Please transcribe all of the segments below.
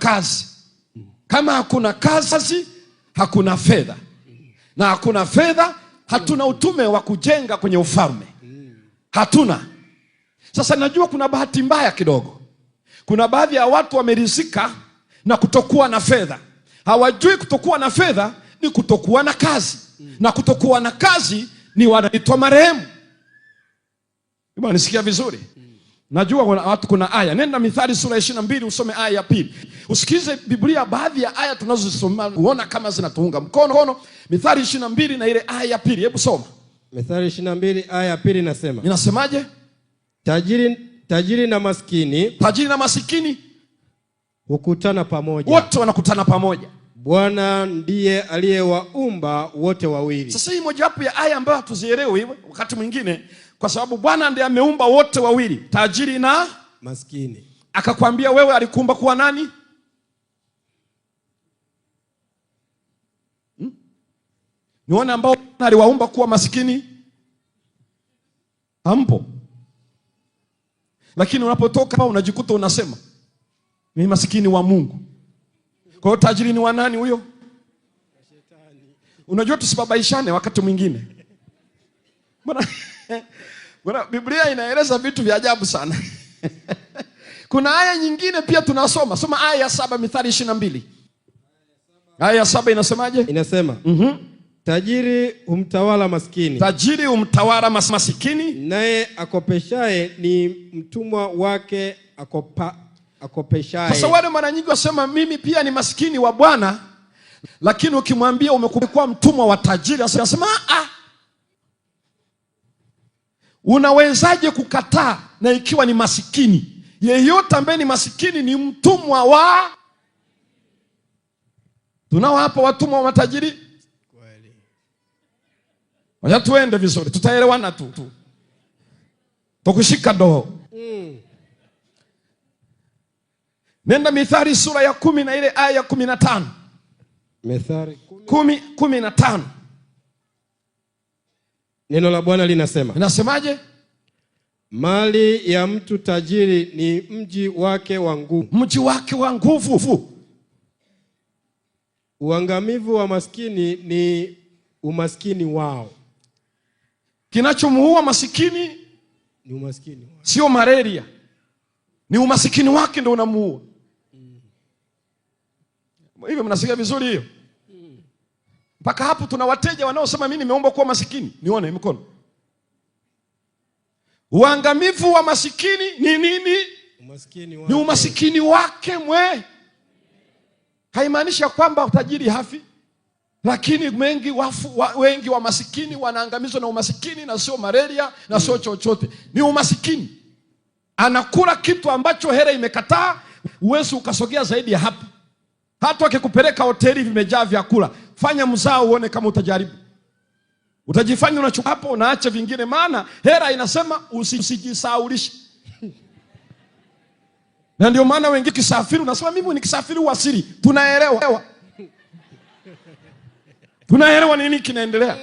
kazi. Kama hakuna kazi, hakuna fedha. Na hakuna fedha, hatuna utume wa kujenga kwenye ufalme. Hatuna. Sasa najua kuna bahati mbaya kidogo. Kuna baadhi ya watu wamerizika na kutokuwa na fedha. Hawajui kutokuwa na fedha ni kutokuwa na kazi. Na kutokuwa na kazi ni wanaitwa marehemu. Mbona nisikia vizuri? Najua watu kuna aya. Nenda Mithali sura 22 usome aya ya 2. Usikize Biblia, baadhi ya aya tunazosoma uona kama zinatuunga mkono. Mithali 22 na ile aya ya 2. Hebu soma. Mithali 22 aya ya 2 inasema. Inasemaje? Tajiri na maskini hukutana pamoja. Wote wanakutana pamoja. Bwana ndiye aliyewaumba wote wawili. Sasa hii moja wapo ya aya ambayo hatuzielewi wakati mwingine, kwa sababu Bwana ndiye ameumba wote wawili, tajiri na maskini. Akakwambia wewe alikuumba kuwa nani? Nione ambao aliwaumba kuwa maskini. Hampo. Lakini unapotoka hapa unajikuta unasema mimi maskini wa Mungu. Kwa hiyo tajiri ni wa nani huyo? Shetani. Unajua tusibabaishane wakati mwingine. Bwana Biblia inaeleza vitu vya ajabu sana. Kuna aya nyingine pia tunasoma. Soma aya ya 7 Mithali 22. Aya ya 7 inasemaje? Inasema. Tajiri humtawala maskini. Tajiri humtawala maskini. Naye akopeshaye ni mtumwa wake akopeshaye. Sasa wale mara nyingi wasema mimi pia ni maskini wa Bwana, lakini ukimwambia umekuwa mtumwa wa tajiri anasema unawezaje kukataa na ikiwa ni maskini? Yeyote ambaye ni maskini ni mtumwa wa. Tunao hapa watumwa wa matajiri. Kweli. Wacha tuende vizuri, tutaelewana tu. Tukushika ndoo. Nenda Mithali sura ya 10 na ile aya ya 15. Mithali 10:15. Neno la Bwana linasema. Inasemaje? Mali ya mtu tajiri ni mji wake wa nguvu. Mji wake wa nguvu. Uangamivu wa maskini ni umaskini wao. Kinachomuua masikini ni umaskini wao. Sio malaria. Ni umasikini wake ndio unamuua. Hivyo mnasikia vizuri hiyo? Mpaka hapo tuna wateja wanaosema mimi nimeomba kuwa masikini. Nione mkono. Uangamivu wa masikini ni nini? Umaskini wake. Ni umasikini wake mwe. Haimaanishi kwamba utajiri hafi. Lakini wengi wa masikini wanaangamizwa na umasikini, na sio malaria na sio chochote. Ni umasikini. Anakula kitu ambacho hela imekataa, uwezo ukasogea zaidi ya hapo. Hata akikupeleka hoteli vimejaa vyakula, fanya mzao uone kama utajaribu. Utajifanya unachukua hapo unaacha vingine, maana hela inasema usijisaulishe. Na ndio maana wengi kisafiri unasema mimi nikisafiri uasiri. Tunaelewa. Tunaelewa nini kinaendelea.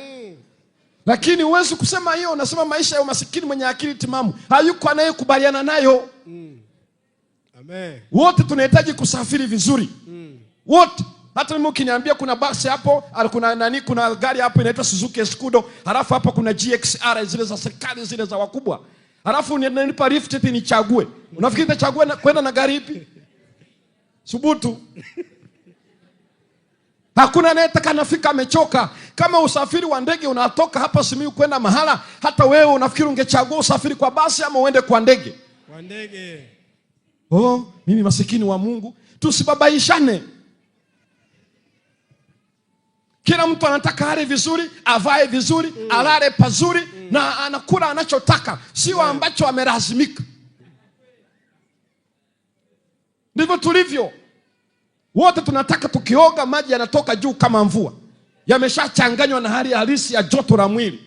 Lakini uwezo kusema hiyo, unasema maisha ya umasikini mwenye akili timamu hayuko anayekubaliana nayo. Amen. Wote tunahitaji kusafiri vizuri. Wote. Hata mimi ukiniambia kuna basi hapo, kuna gari hapo inaitwa Suzuki Escudo, halafu hapa kuna GXR zile za serikali zile za wakubwa. Halafu unanipa lift eti nichague. Unafikiri nitachagua kwenda na gari ipi? Subutu. Hakuna anayetaka nafika amechoka. Kama usafiri wa ndege unatoka hapa Simiyu kwenda mahala, hata wewe unafikiri ungechagua usafiri kwa basi ama uende kwa ndege? Kwa ndege. Mimi masikini wa Mungu. Tusibabaishane. Kila mtu anataka ale vizuri, avae vizuri, alale pazuri, na anakula anachotaka, sio ambacho amelazimika. Ndivyo tulivyo. Wote tunataka tukioga maji yanatoka juu kama mvua. Yameshachanganywa na hali halisi ya joto la mwili.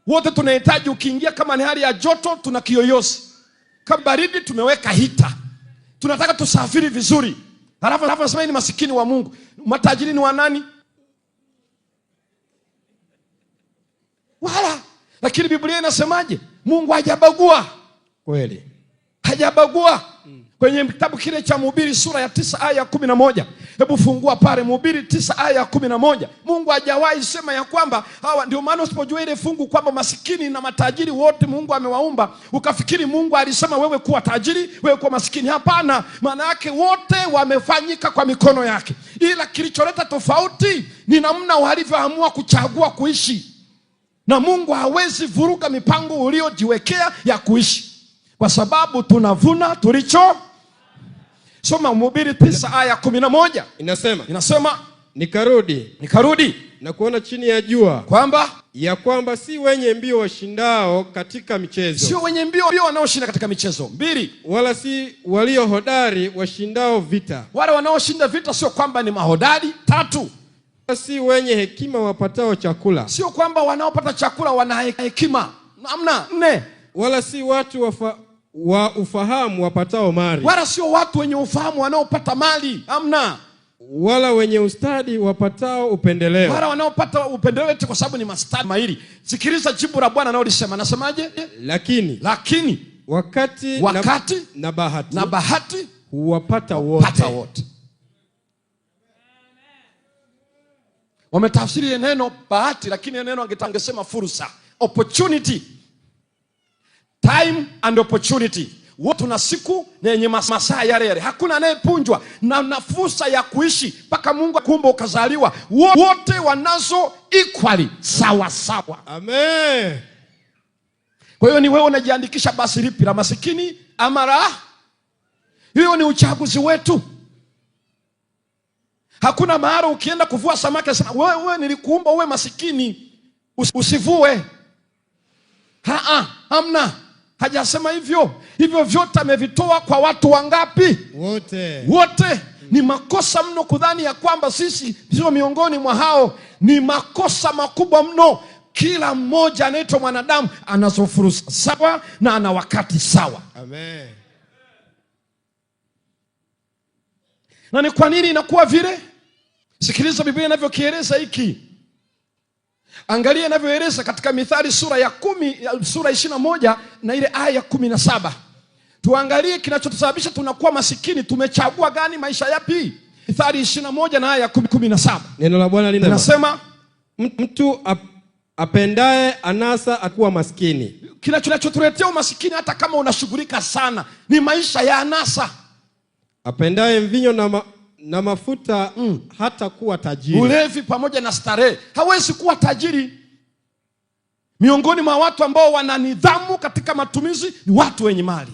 Wote tunahitaji ukiingia kama ni hali ya joto tuna kiyoyozi. Kama baridi tumeweka hita. Tunataka tusafiri vizuri. Halafu nasema ni masikini wa Mungu. Matajiri ni wa nani? Wala. Lakini Biblia inasemaje? Mungu hajabagua. Kweli. Hajabagua. Kwenye kitabu kile cha Mhubiri sura ya 9 aya ya 11. Hebu fungua pale Mhubiri 9 aya ya 11. Mungu hajawahi sema ya kwamba hawa, ndio maana usipojua ile fungu kwamba masikini na matajiri wote Mungu amewaumba, ukafikiri Mungu alisema wewe kuwa tajiri, wewe kuwa masikini. Hapana, maana yake wote wamefanyika kwa mikono yake. Ila kilicholeta tofauti ni namna walivyoamua kuchagua kuishi. Na Mungu hawezi vuruga mipango uliojiwekea ya kuishi, kwa sababu tunavuna tulicho. Soma Mhubiri 9 aya 11. Inasema nikarudi na kuona chini ya jua kwamba si wenye mbio washindao katika michezo. Sio wenye mbio wanaoshinda katika michezo. 2. Wala si walio hodari washindao vita. Wale wanaoshinda vita sio kwamba ni mahodari. 3. Si wenye hekima wapatao chakula. Sio kwamba wanaopata chakula wana hekima. Namna. 4. Wala si watu wa ufahamu wapatao mali. Wala sio watu wenye ufahamu wanaopata mali. Amna. Wala wenye ustadi wapatao upendeleo. Wala wanaopata upendeleo kwa sababu ni mastadi mahiri. Sikiliza jibu la Bwana analolisema. Anasemaje? Lakini wakati na bahati huwapata wote. Wametafsiri neno bahati, lakini neno angesema fursa, opportunity. Time and opportunity. Wote tuna siku na yenye masaa yale. Hakuna anayepunjwa na fursa ya kuishi mpaka Mungu akumba ukazaliwa. Wote wanazo equally, sawa sawa. Amen. Kwa hiyo ni wewe unajiandikisha basi lipi, la masikini ama la? Hiyo ni uchaguzi wetu. Hakuna mahali ukienda kuvua samaki sema wewe nilikuumba uwe masikini usivue. Hamna. Hajasema hivyo. Hivyo vyote amevitoa kwa watu wangapi? Wote. Ni makosa mno kudhani ya kwamba sisi sio miongoni mwa hao. Ni makosa makubwa mno. Kila mmoja anaitwa mwanadamu anazo fursa sawa na ana wakati sawa. Amen. Na ni kwa nini inakuwa vile? Sikiliza Biblia inavyokieleza hiki. Angalia inavyoeleza katika Mithali sura ya 21 na ile aya ya 17. Tuangalie kinachotusababisha tunakuwa masikini. Tumechagua gani, maisha yapi? Mithali 21 na aya ya 17. Neno la Bwana linasema mtu apendaye anasa atakuwa maskini. Kinachotuletea umasikini hata kama unashughulika sana ni maisha ya anasa. Apendaye mvinyo na mafuta hata kuwa tajiri. Ulevi pamoja na starehe hawezi kuwa tajiri. Miongoni mwa watu ambao wana nidhamu katika matumizi ni watu wenye mali.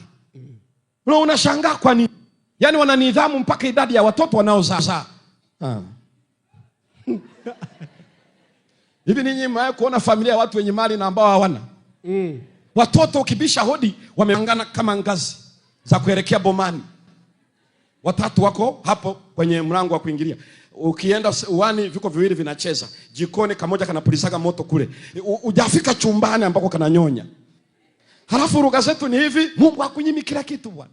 Unashangaa kwa nini? Yaani wana nidhamu mpaka idadi ya watoto wanaozaa. Hivi ninyi mmewahi kuona familia ya watu wenye mali na ambao hawana? Watoto ukibisha hodi wameangana kama ngazi za kuelekea bomani. Watatu wako hapo kwenye mlango wa kuingilia. Ukienda uani viko viwili vinacheza. Jikoni kamoja kanapulizaga moto kule. Hujafika chumbani ambako kananyonya. Halafu lugha zetu ni hivi, Mungu hakunyimi kila kitu bwana.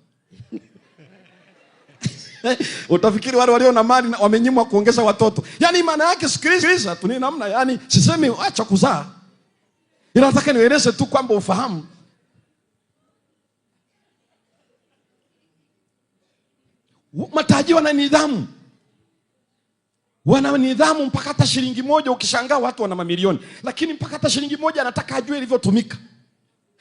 Utafikiri wale walio na mali wamenyimwa kuongeza watoto. Yaani maana yake sikiliza tu ni namna, yani sisemi acha kuzaa. Ila nataka nieleze tu kwamba ufahamu. Matajiri wana nidhamu. Wana nidhamu mpaka hata shilingi moja ukishangaa watu wana mamilioni. Lakini mpaka hata shilingi moja anataka ajue ilivyotumika.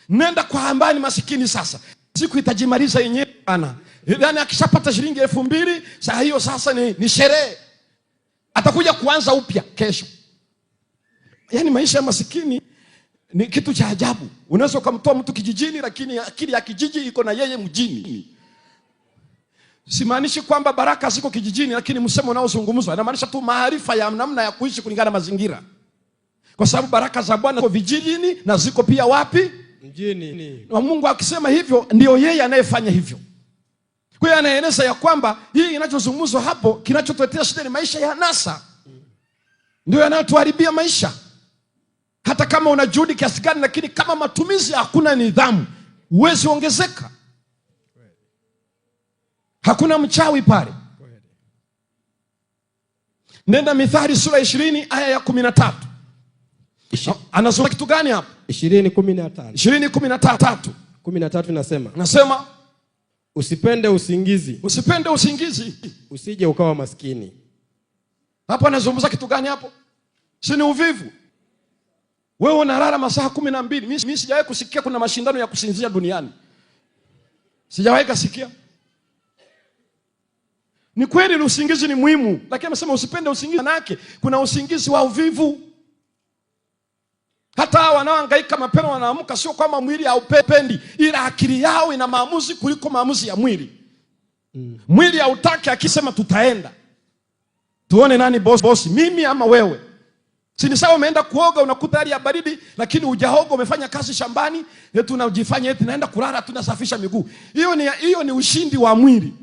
Nenda kwa ambaye ni masikini sasa. Siku itajimaliza yenyewe bana. Yaani akishapata shilingi 2000, saa hiyo sasa ni sherehe. Atakuja kuanza upya kesho. Yaani maisha ya masikini ni kitu cha ajabu. Unaweza kumtoa mtu kijijini lakini akili ya kijiji iko na yeye mjini. Simaanishi kwamba baraka ziko kijijini, lakini msemo unaozungumzwa inamaanisha tu maarifa ya namna ya kuishi kulingana na mazingira. Kwa sababu baraka za Bwana ziko vijijini na ziko pia wapi? Mjini. Na Mungu akisema hivyo ndio yeye anayefanya hivyo. Kwa hiyo anaeleza ya kwamba hii inachozungumzwa hapo kinachotuletea shida ni maisha ya anasa. Ndio yanayotuharibia maisha. Hata kama una juhudi kiasi gani, lakini kama matumizi hakuna nidhamu, huwezi ongezeka. Hakuna mchawi pale. Nenda Mithali sura 20 aya ya 13. Anasema kitu gani hapo? 20:13. 20:13. 13 inasema. Nasema Usipende usingizi. Usipende usingizi. Usije ukawa maskini. Hapo anazungumza kitu gani hapo? Si ni uvivu? Wewe unalala masaa 12. Mimi sijawahi kusikia kuna mashindano ya kusinzia duniani. Sijawahi kusikia. Ni kweli usingizi ni muhimu, lakini amesema usipende usingizi. Manake kuna usingizi wa uvivu. Hata hao wanaohangaika mapema wanaamka, sio kwamba mwili haupendi, ila akili yao ina maamuzi kuliko maamuzi ya mwili. Mwili hautaki, akisema tutaenda. Tuone nani boss, mimi ama wewe. Si ni sawa umeenda kuoga unakuta hali ya baridi, lakini hujaoga, umefanya kazi shambani, eti unajifanya eti naenda kulala tunasafisha miguu. Hiyo ni ushindi wa mwili.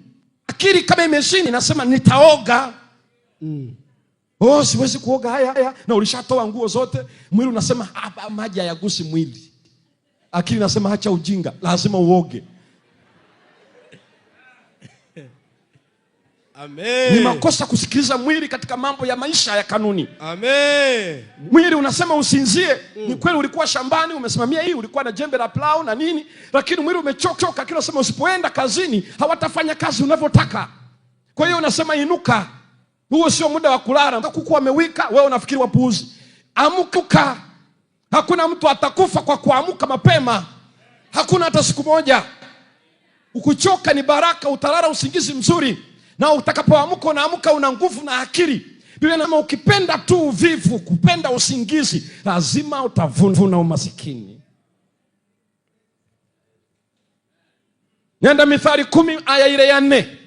Akili kama imeshini inasema nitaoga. Siwezi kuoga haya na ulishatoa nguo zote. Mwili unasema hapa maji hayagusi mwili. Akili inasema acha ujinga, lazima uoge. Amen. Ni makosa kusikiliza mwili katika mambo ya maisha ya kanuni. Amen. Mwili unasema usinzie. Ni kweli ulikuwa shambani umesimamia hii, ulikuwa na jembe la plau na nini, lakini mwili umechoka. Akili inasema usipoenda kazini hawatafanya kazi unavyotaka. Kwa hiyo unasema inuka. Huo sio muda wa kulala. Kuku wamewika, wewe unafikiri wapuuzi. Amuka. Hakuna mtu atakufa kwa kuamka mapema. Hakuna hata siku moja. Ukuchoka ni baraka, utalala usingizi mzuri. Na utakapoamka unaamka una nguvu na akili. Biblia inasema ukipenda tu uvivu, kupenda usingizi, lazima utavuna umasikini. Nenda Mithali 10 aya ile ya 4.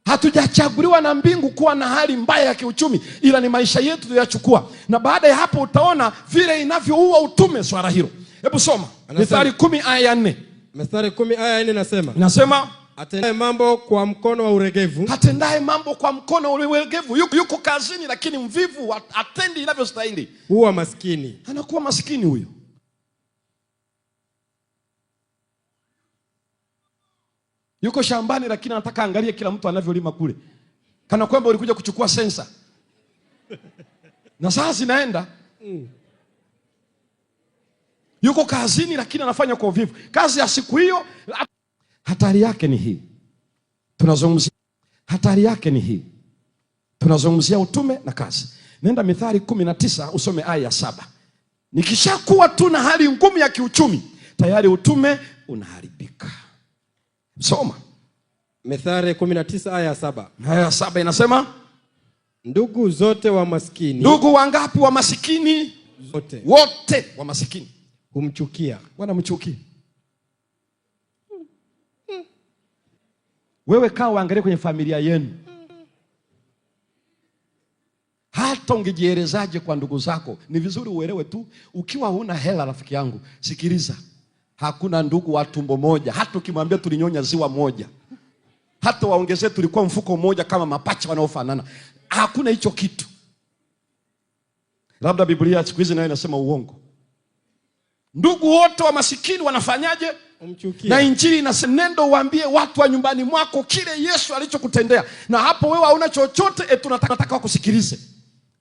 Hatujachaguliwa na mbingu kuwa na hali mbaya ya kiuchumi, ila ni maisha yetu tuliyachukua. Na baada ya hapo utaona vile inavyoua utume swala hilo. Hebu soma Mithali 10 aya ya 4. Mithali 10 aya ya 4 nasema. Nasema atendaye mambo kwa mkono wa uregevu. Atendaye mambo kwa mkono wa uregevu. Yuko kazini lakini mvivu, atendi inavyostahili. Huwa maskini. Anakuwa maskini huyo. Yuko shambani lakini anataka angalie kila mtu anavyolima kule. Kana kwamba ulikuja kuchukua sensa. Na saa zinaenda. Yuko kazini lakini anafanya kwa uvivu. Kazi ya siku hiyo, hatari yake ni hii. Tunazungumzia utume na kazi. Nenda Mithali 19 usome aya ya 7. Nikishakuwa tu na hali ngumu ya kiuchumi, tayari utume unaharibika. Soma Mithali 19 aya ya 7. Aya ya 7 inasema, ndugu zote wa maskini. Ndugu wangapi wa masikini? Zote. Wote wa masikini humchukia. Wanamchukia. Wewe kaa uangalie kwenye familia yenu. Hata ungejielezaje kwa ndugu zako, ni vizuri uelewe tu. Ukiwa huna hela, rafiki yangu, sikiliza. Hakuna ndugu wa tumbo moja. Hata ukimwambia tulinyonya ziwa moja, hata waongezee tulikuwa mfuko mmoja kama mapacha wanaofanana, hakuna hicho kitu. Labda Biblia siku hizi nayo inasema uongo. Ndugu wote wa masikini wanafanyaje? Umchukia. Na Injili inasema nenda uambie watu wa nyumbani mwako kile Yesu alichokutendea. Na hapo wewe hauna chochote, tunataka wakusikilize.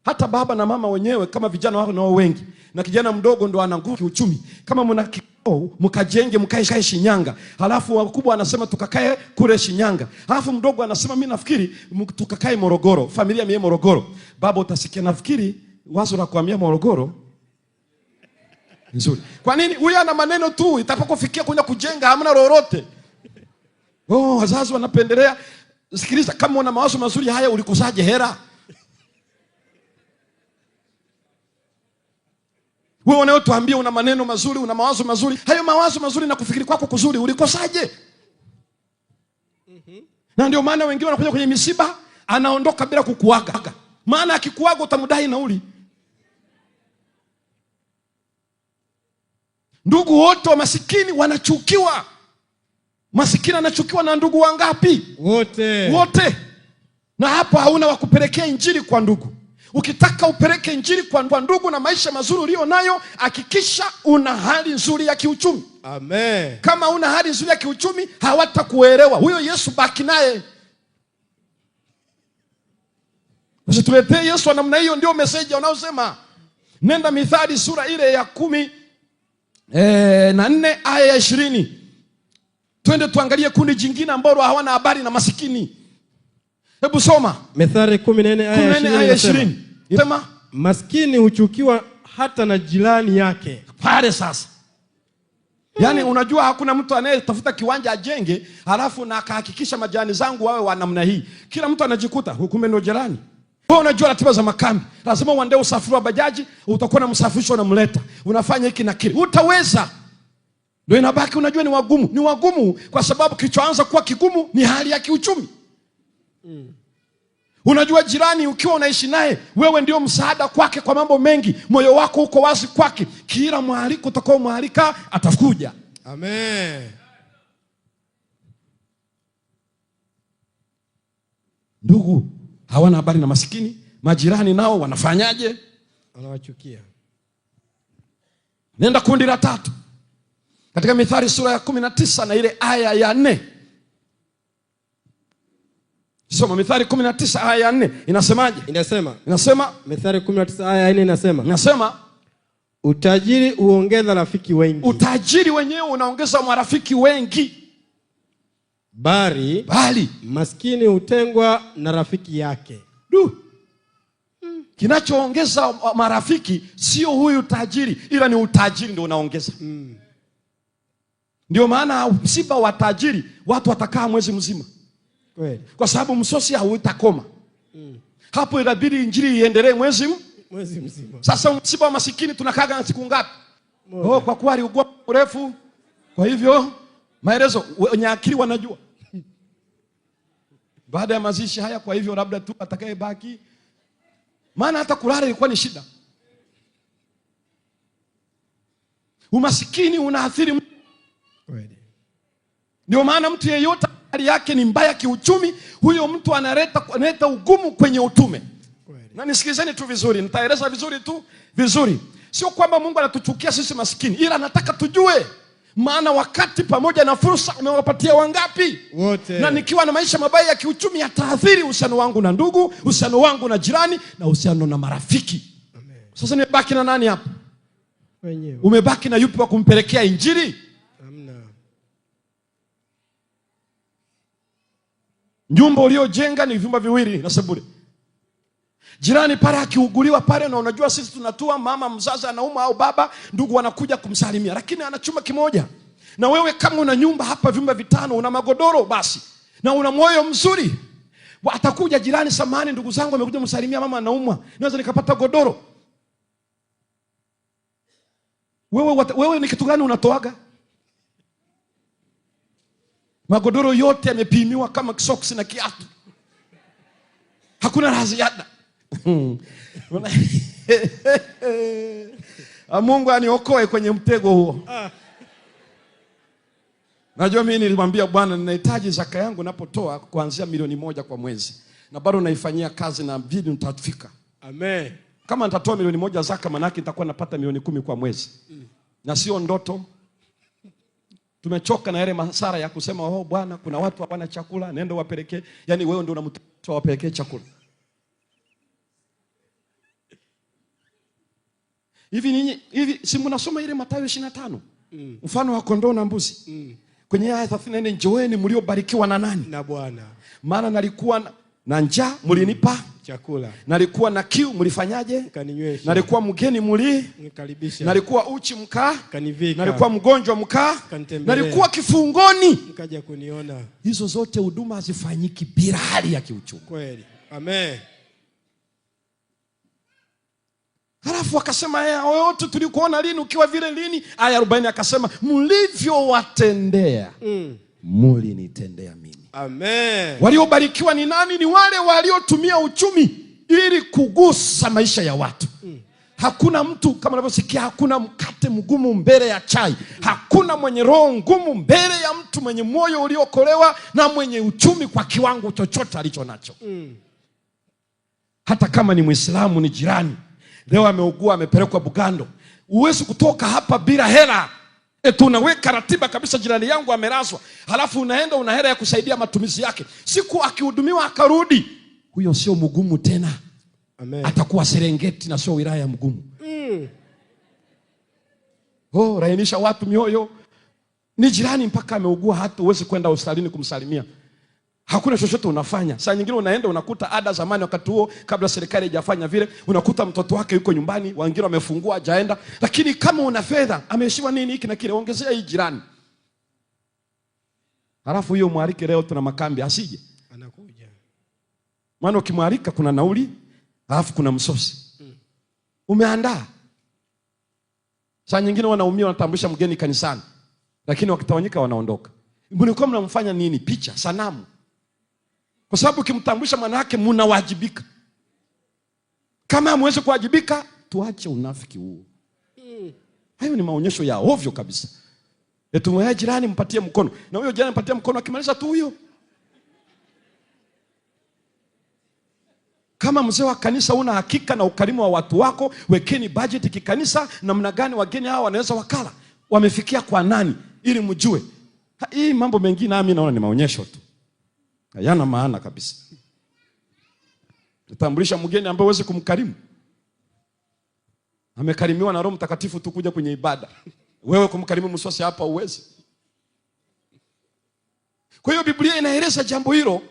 Hata baba na mama wenyewe kama vijana wao nao wengi, na kijana mdogo ndo ana nguvu kiuchumi. Kama mna kikao mkajenge mkae Shinyanga, halafu wakubwa anasema tukakae kule Shinyanga, halafu mdogo anasema mimi nafikiri tukakae Morogoro, familia mie Morogoro. Baba utasikia nafikiri wazo la kuhamia Morogoro nzuri. Kwa nini? Huyu ana maneno tu, itapokufikia kwenda kujenga hamna lolote. Wazazi wanapendelea. Sikiliza, kama una mawazo mazuri haya ulikosaje hera? Wewe unayotuambia una maneno mazuri, una mawazo mazuri, hayo mawazo mazuri na kufikiri kwako kuzuri ulikosaje? Na ndio maana wengine wanakuja kwenye misiba, anaondoka bila kukuaga. Maana akikuaga utamdai nauli. Ndugu wote wa masikini wanachukiwa. Masikini anachukiwa na ndugu wangapi? Wote. Na hapo hauna wa kupelekea Injili kwa ndugu. Ukitaka upeleke Injili kwa ndugu na maisha mazuri ulio nayo, hakikisha una hali nzuri ya kiuchumi. Amen. Kama una hali nzuri ya kiuchumi, hawatakuelewa. Huyo Yesu baki naye. Usituletee Yesu namna hiyo, ndio message unaosema. Nenda Mithali sura ile ya 14 aya ya 20. Twende tuangalie kundi jingine ambalo hawana habari na masikini. Hebu soma Methali 14 aya 20. Sema maskini huchukiwa hata na jirani yake. Pale sasa. Yaani unajua hakuna mtu anayetafuta kiwanja ajenge halafu na akahakikisha majirani zangu wawe wa namna hii. Kila mtu anajikuta hukume ndio jirani. Wewe unajua ratiba za makambi. Lazima uende usafiri wa bajaji, utakuwa na msafirisho unamleta. Unafanya hiki na kile. Utaweza. Ndio inabaki unajua ni wagumu. Ni wagumu kwa sababu kilichoanza kuwa kigumu ni hali ya kiuchumi. Unajua jirani ukiwa unaishi naye, wewe ndio msaada kwake kwa mambo mengi. Moyo wako uko wazi kwake. Kila mwaliko utakao maalika atakuja. Amen. Ndugu hawana habari na masikini, majirani nao wanafanyaje? Wanawachukia. Nenda kundi la 3. Katika Mithali sura ya 19 na ile aya ya 4. Soma Mithali 19 aya ya 4. Inasemaje? Inasema Mithali 19 aya ya 4 inasema utajiri huongeza rafiki wengi. Utajiri wenyewe unaongeza marafiki wengi. Bali maskini hutengwa na rafiki yake. Kinachoongeza marafiki sio huyu tajiri, ila ni utajiri ndio unaongeza. Ndio maana msiba wa tajiri watu watakaa mwezi mzima. Kwa sababu msosi hautakoma. Hapo inabidi injili iendelee mwezi mzima. Sasa msiba wa masikini tunakaga siku ngapi? Kwa kuwa aliugua mrefu. Kwa hivyo maelezo wenye akili wanajua. Baada ya mazishi haya, kwa hivyo labda tu atakayebaki. Maana hata kulala ilikuwa ni shida. Umasikini unaathiri. Ndio maana mtu yeyote hali yake ni mbaya kiuchumi, huyo mtu analeta ugumu kwenye utume. Na nisikizeni tu vizuri, nitaeleza vizuri. Sio kwamba Mungu anatuchukia sisi maskini, ila anataka tujue. Maana wakati pamoja na fursa umewapatia wangapi? Wote. Na nikiwa na maisha mabaya ya kiuchumi yataathiri uhusiano wangu na ndugu, uhusiano wangu na jirani na uhusiano na marafiki. Amen. Sasa nimebaki na nani hapa? Wenyewe. Umebaki na yupi wa kumpelekea injili? Hamna. Nyumba uliojenga ni vyumba viwili na sebule. Jirani pale akiuguliwa pale, na unajua sisi tunatua, mama mzazi anauma au baba, ndugu wanakuja kumsalimia, lakini ana chumba kimoja. Na wewe kama una nyumba hapa vyumba 5, una magodoro basi, na una moyo mzuri, atakuja jirani, samahani ndugu zangu amekuja kumsalimia mama anaumwa, naweza nikapata godoro? Wewe ni kitu gani unatoaga? Magodoro yote yamepimiwa kama socks na kiatu. Hakuna la ziada. Mungu aniokoe kwenye mtego huo. Najua mimi nilimwambia Bwana ninahitaji zaka yangu napotoa kuanzia milioni 1 kwa mwezi. Na bado naifanyia kazi na bidii nitafika. Amen. Kama nitatoa milioni 1 zaka, manaki nitakuwa napata milioni 10 kwa mwezi. Na sio ndoto. Tumechoka na yale masara ya kusema Bwana kuna watu hawana chakula, nenda wapelekee. Yaani wewe ndio unamtoa wapelekee chakula. Hivi si mnasoma ile Mathayo 25? Mfano wa kondoo na mbuzi. Kwenye aya 34, njooni mliobarikiwa na nani? Na Bwana. Maana nalikuwa na njaa mlinipa chakula. Nalikuwa na kiu mlifanyaje? Mkaninywesha. Nalikuwa mgeni mnikaribisha. Nalikuwa uchi kanivika. Nalikuwa mgonjwa nalikuwa kifungoni mkaja kuniona. Hizo zote huduma hazifanyiki bila hali ya kiuchumi. Kweli. Amen. Halafu akasema wote tulikuona lini ukiwa vile lini? Aya 40 akasema mlivyowatendea mlinitendea mimi. Amen. Waliobarikiwa ni nani? Ni wale waliotumia uchumi ili kugusa maisha ya watu. Hakuna mtu kama unavyosikia, hakuna mkate mgumu mbele ya chai. Hakuna mwenye roho ngumu mbele ya mtu mwenye moyo uliokolewa na mwenye uchumi kwa kiwango chochote alicho nacho. Hata kama ni Muislamu, ni jirani, leo ameugua, amepelekwa Bugando, uwezi kutoka hapa bila hela. Unaweka ratiba kabisa, jirani yangu amelazwa, halafu unaenda una hela ya kusaidia matumizi yake. Siku akihudumiwa akarudi, huyo sio mgumu tena. Amen. Atakuwa Serengeti na sio wilaya ya mgumu. Rainisha watu mioyo. Ni jirani mpaka ameugua, hata uwezi kwenda hospitalini kumsalimia. Hakuna chochote unafanya. Saa nyingine unaenda unakuta ada zamani wakati huo kabla serikali haijafanya vile, unakuta mtoto wake yuko nyumbani, wengine wamefungua hajaenda. Lakini kama una fedha, ameheshiwa nini hiki na kile, ongezea hii jirani. Halafu hiyo mwarike leo tuna makambi asije. Anakuja. Maana ukimwalika kuna nauli, halafu kuna msosi. Umeandaa. Saa nyingine wanaumia wanatambulisha mgeni kanisani, lakini wakitawanyika wanaondoka. Mlikuwa mnamfanya nini? Picha, sanamu. Kwa sababu ukimtambulisha maana yake mnawajibika. Kama hamwezi kuwajibika, tuache unafiki huo. Hayo ni maonyesho ya ovyo kabisa. Tumwaya jirani mpatie mkono, na huyo jirani mpatie mkono, akimaliza tu huyo. Kama mzee wa kanisa una hakika na ukarimu wa watu wako, wekeni budget kikanisa, namna gani wageni hao wanaweza wakala, wamefikia kwa nani, ili mjue. Hii mambo mengine nami naona ni maonyesho tu, hayana maana kabisa. Tutambulisha mgeni ambaye uweze kumkarimu, amekarimiwa na Roho Mtakatifu tu kuja kwenye ibada. Wewe kumkarimu msosi hapa uwezi. Kwa hiyo Biblia inaeleza jambo hilo,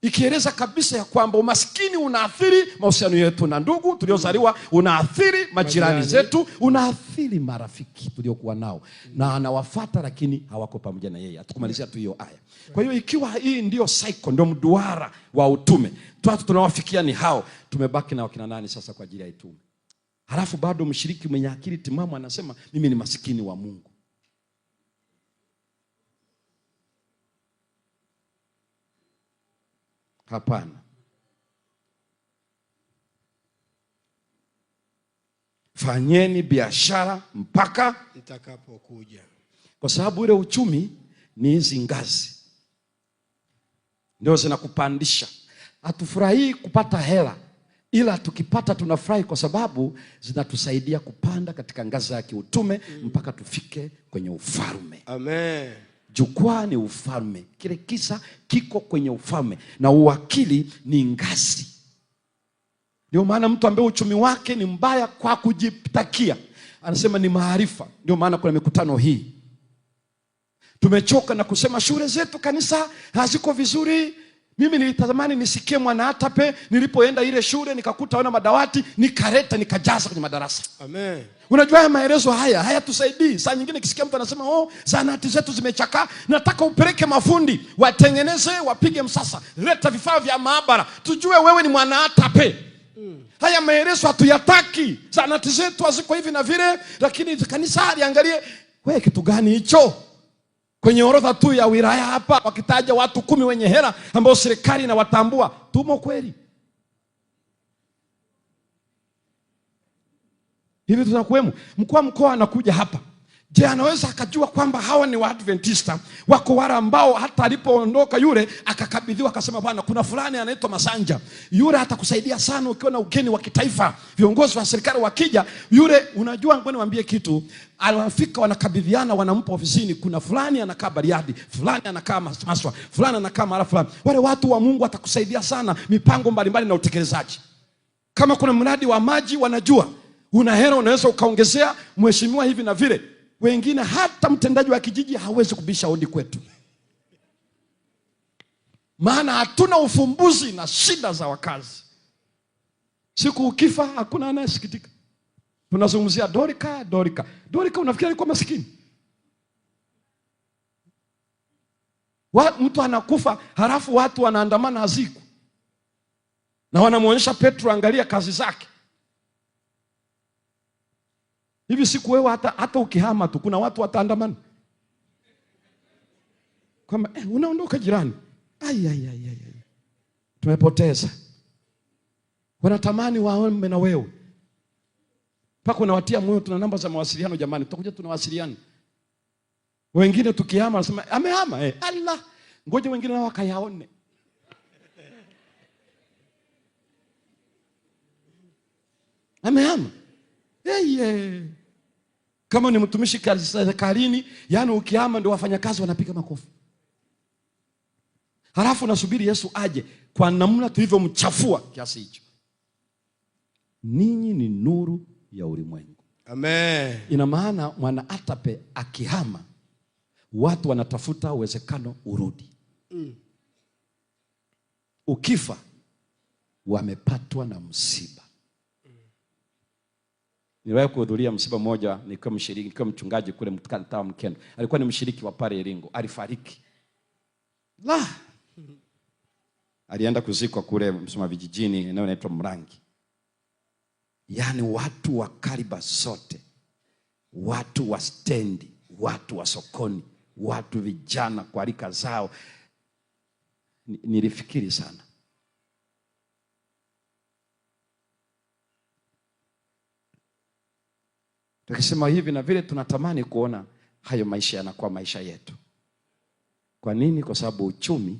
ikieleza kabisa ya kwamba umaskini unaathiri mahusiano yetu na ndugu tuliozaliwa, unaathiri majirani zetu, unaathiri marafiki tuliokuwa nao, na anawafuata lakini hawako pamoja na yeye. Atakumalizia tu hiyo aya. Kwa hiyo ikiwa hii ndio cycle, ndio mduara wa utume, watu tunawafikia ni hao, tumebaki na wakina nani sasa kwa ajili ya utume? Halafu bado mshiriki mwenye akili timamu anasema mimi ni maskini wa Mungu. Hapana. Fanyeni biashara mpaka nitakapokuja. Kwa sababu ile uchumi ni hizi ngazi ndio zinakupandisha. Hatufurahii kupata hela, ila tukipata tunafurahi kwa sababu zinatusaidia kupanda katika ngazi ya kiutume mpaka tufike kwenye ufalme. Amen. Jukwaa ni ufalme. Kile kisa kiko kwenye ufalme, na uwakili ni ngazi. Ndio maana mtu ambaye uchumi wake ni mbaya kwa kujitakia, anasema ni maarifa. Ndio maana kuna mikutano hii. Tumechoka na kusema shule zetu kanisa haziko vizuri. Mimi nilitamani nisikie Mwanaatape, nilipoenda ile shule nikakuta wana madawati, nikaleta nikajaza kwenye madarasa. Amen. Unajua maelezo haya hayatusaidii. Saa nyingine kisikia mtu anasema zahanati zetu zimechakaa, nataka upeleke mafundi watengeneze, wapige msasa, leta vifaa vya maabara, tujue wewe ni Mwanaatape. Haya maelezo hatuyataki. Zahanati zetu haziko hivi na vile, lakini kanisa liangalie wewe kitu gani hicho. Kwenye orodha tu ya wilaya hapa wakitaja watu 10 wenye hela ambao serikali inawatambua, tumo kweli? Hivi tunakuwemo? Mkuu wa mkoa anakuja hapa, je, anaweza akajua kwamba hawa ni Waadventista? Wako wale ambao hata alipoondoka yule akakabidhiwa, akasema bwana, kuna fulani anaitwa Masanja, yule atakusaidia sana ukiwa na ugeni wa kitaifa, viongozi wa serikali wakija, yule unajua. Ngoja niwaambie kitu, anafika wanakabidhiana, wanampa ofisini, kuna fulani anakaa Bariadi, fulani anakaa Maswa, fulani anakaa mara fulani. Wale watu wa Mungu atakusaidia sana mipango mbalimbali na utekelezaji. Kama kuna mradi wa maji wanajua, una hela unaweza ukaongezea, mheshimiwa hivi na vile. Wengine hata mtendaji wa kijiji hawezi kubisha hodi kwetu, maana hatuna ufumbuzi na shida za wakazi. Siku ukifa hakuna anayesikitika. Tunazungumzia Dorika. Unafikiri alikuwa maskini? Mtu anakufa halafu watu wanaandamana aziku, na wanamuonyesha Petro, angalia kazi zake. Hivi siku wewe hata ukihama tu kuna watu wataandamana kwamba unaondoka jirani. Ai. Tumepoteza. Wanatamani waombe na wewe. Mpaka unawatia moyo, tuna namba za mawasiliano jamani, tutakuja tunawasiliana. Wengine tukihama wanasema amehama. Allah, ngoja wengine nao wakayaone. Amehama. Kama ni mtumishi serikalini, yani ukihama ndio wafanyakazi wanapiga makofi. Halafu nasubiri Yesu aje kwa namna tulivyomchafua kiasi hicho. Ninyi ni nuru ya ulimwengu. Amen. Ina maana Mwanaatape akihama, Watu wanatafuta uwezekano urudi. Ukifa wamepatwa na msiba. Niliwahi kuhudhuria msiba mmoja, nikiwa mchungaji kule mtaa Mkendo. Alikuwa ni mshiriki wa pale Iringo, alifariki. Alienda kuzikwa kule Msoma vijijini, eneo linaloitwa Mrangi. Yaani watu wa kariba zote, watu wa stendi, watu wa sokoni, watu vijana kwa rika zao. Nilifikiri sana. Tukisema hivi na vile tunatamani kuona hayo maisha yanakuwa maisha yetu. Kwa nini? Kwa sababu uchumi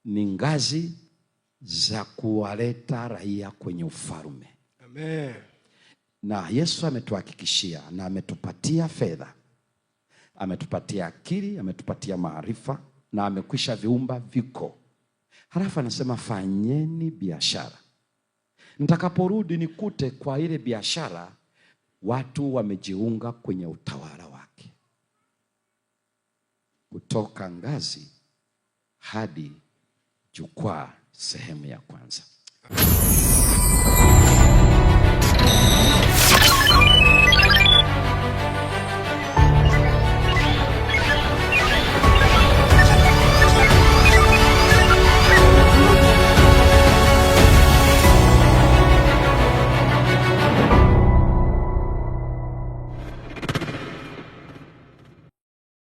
ni ngazi za kuwaleta raia kwenye ufalme. Amen. Na Yesu ametuhakikishia na ametupatia fedha, ametupatia akili, ametupatia maarifa na amekwisha viumba viko. Halafu anasema fanyeni biashara. Nitakaporudi nikute kwa ile biashara watu wamejiunga kwenye utawala wake. Kutoka ngazi hadi jukwaa, sehemu ya kwanza.